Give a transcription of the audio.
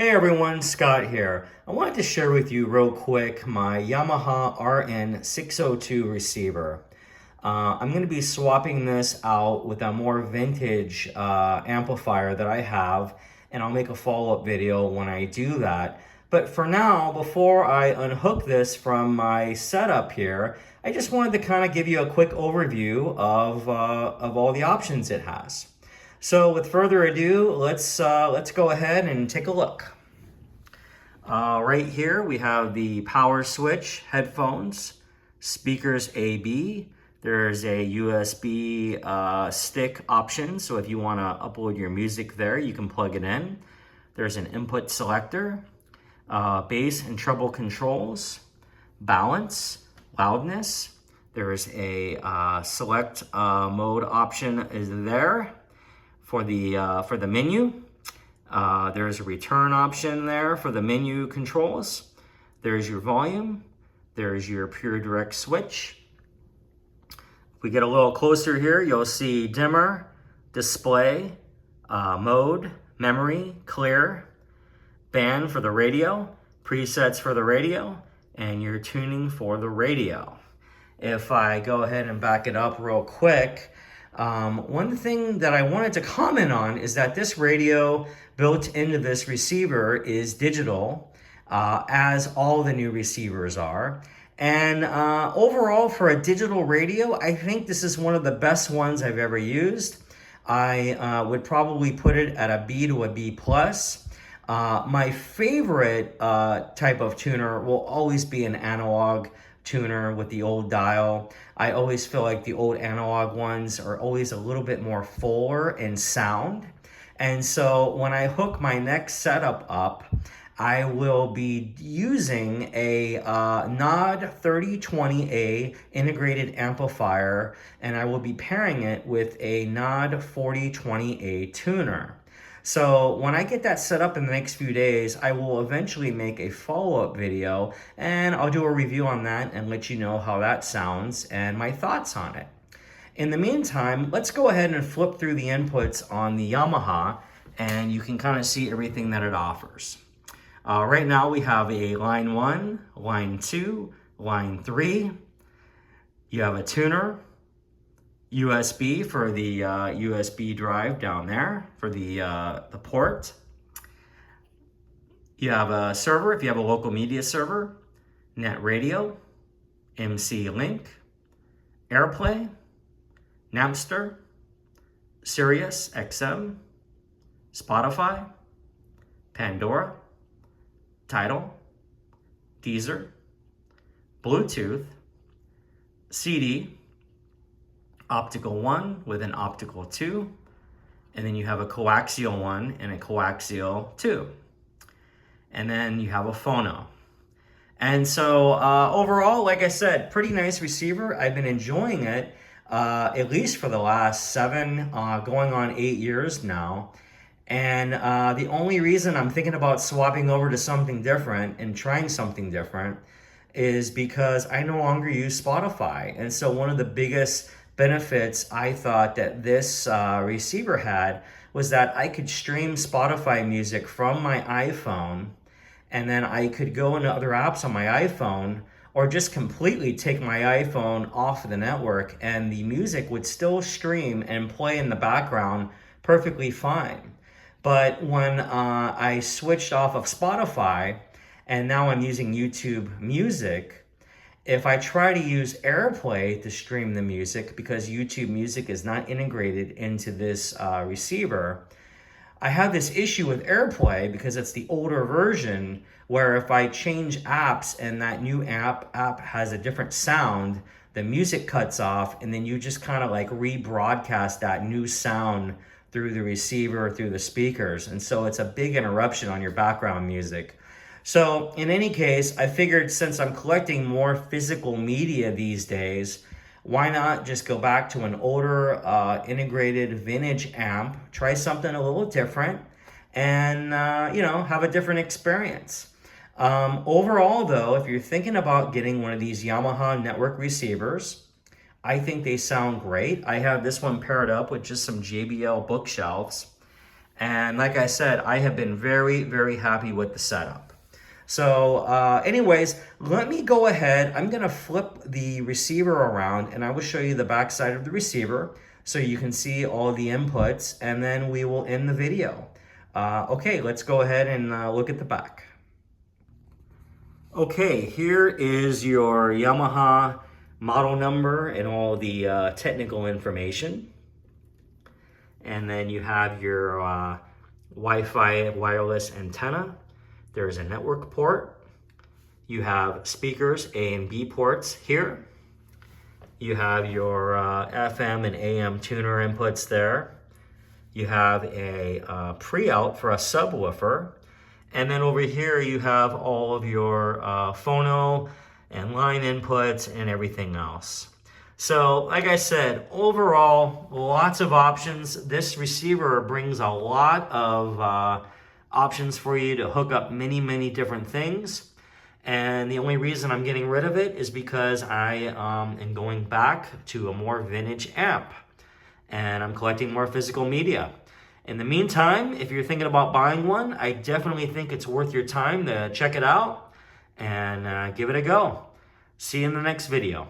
Hey everyone, Scott here. I wanted to share with you real quick my Yamaha R-N602 receiver. I'm going to be swapping this out with a more vintage amplifier that I have, and I'll make a follow-up video when I do that. But for now, before I unhook this from my setup here, I just wanted to kind of give you a quick overview of all the options it has. So with further ado, let's go ahead and take a look. Right here we have the power switch, headphones, speakers A/B. There's a USB stick option, so if you want to upload your music there, you can plug it in. There's an input selector, bass and treble controls, balance, loudness. There's a select mode option is there for the menu. There's a return option there for the menu controls. There's your volume. There's your pure direct switch. If we get a little closer here, you'll see dimmer, display, mode, memory, clear, band for the radio, presets for the radio, and your tuning for the radio. If I go ahead and back it up real quick, one thing that I wanted to comment on is that this radio built into this receiver is digital, as all the new receivers are. And overall, for a digital radio, I think this is one of the best ones I've ever used. I would probably put it at a B to a B+. My favorite type of tuner will always be an analog tuner with the old dial. I always feel like the old analog ones are always a little bit more fuller in sound. And so when I hook my next setup up, I will be using a NOD 3020A integrated amplifier, and I will be pairing it with a NOD 4020A tuner. So when I get that set up in the next few days, I will eventually make a follow-up video, and I'll do a review on that and let you know how that sounds and my thoughts on it. In the meantime, let's go ahead and flip through the inputs on the Yamaha, and you can kind of see everything that it offers. Right now we have a line 1, line 2, line 3. You have a tuner, USB for the USB drive down there for the port. You have a server if you have a local media server, net radio, MC Link, AirPlay, Napster, Sirius XM, Spotify, Pandora, Tidal, Deezer, Bluetooth, CD, optical 1 with an optical 2, and then you have a coaxial 1 and a coaxial 2. And then you have a phono. And so overall, like I said, pretty nice receiver. I've been enjoying it at least for the last 7, going on 8 years now. And the only reason I'm thinking about swapping over to something different and trying something different is because I no longer use Spotify. And so one of the biggest benefits I thought that this receiver had was that I could stream Spotify music from my iPhone, and then I could go into other apps on my iPhone, or just completely take my iPhone off of the network, and the music would still stream and play in the background perfectly fine. But when I switched off of Spotify, and now I'm using YouTube Music, if I try to use AirPlay to stream the music, because YouTube Music is not integrated into this receiver, I have this issue with AirPlay because it's the older version, where if I change apps and that new app has a different sound, the music cuts off, and then you just kind of like rebroadcast that new sound through the receiver, through the speakers. And so it's a big interruption on your background music. So in any case, I figured since I'm collecting more physical media these days, why not just go back to an older integrated vintage amp, try something a little different, and have a different experience. Overall though, if you're thinking about getting one of these Yamaha network receivers, I think they sound great. I have this one paired up with just some JBL bookshelves. And like I said, I have been very, very happy with the setup. So anyways, let me go ahead. I'm going to flip the receiver around and I will show you the back side of the receiver so you can see all the inputs, and then we will end the video. Okay, let's go ahead and look at the back. Okay, here is your Yamaha model number and all the technical information. And then you have your Wi-Fi wireless antenna. There's a network port. You have speakers, A and B ports here. You have your FM and AM tuner inputs there. You have a pre-out for a subwoofer. And then over here you have all of your phono and line inputs and everything else. So like I said, overall, lots of options. This receiver brings a lot of options for you to hook up many different things. And the only reason I'm getting rid of it is because I am going back to a more vintage amp. And I'm collecting more physical media. In the meantime, if you're thinking about buying one, I definitely think it's worth your time to check it out and give it a go. See you in the next video.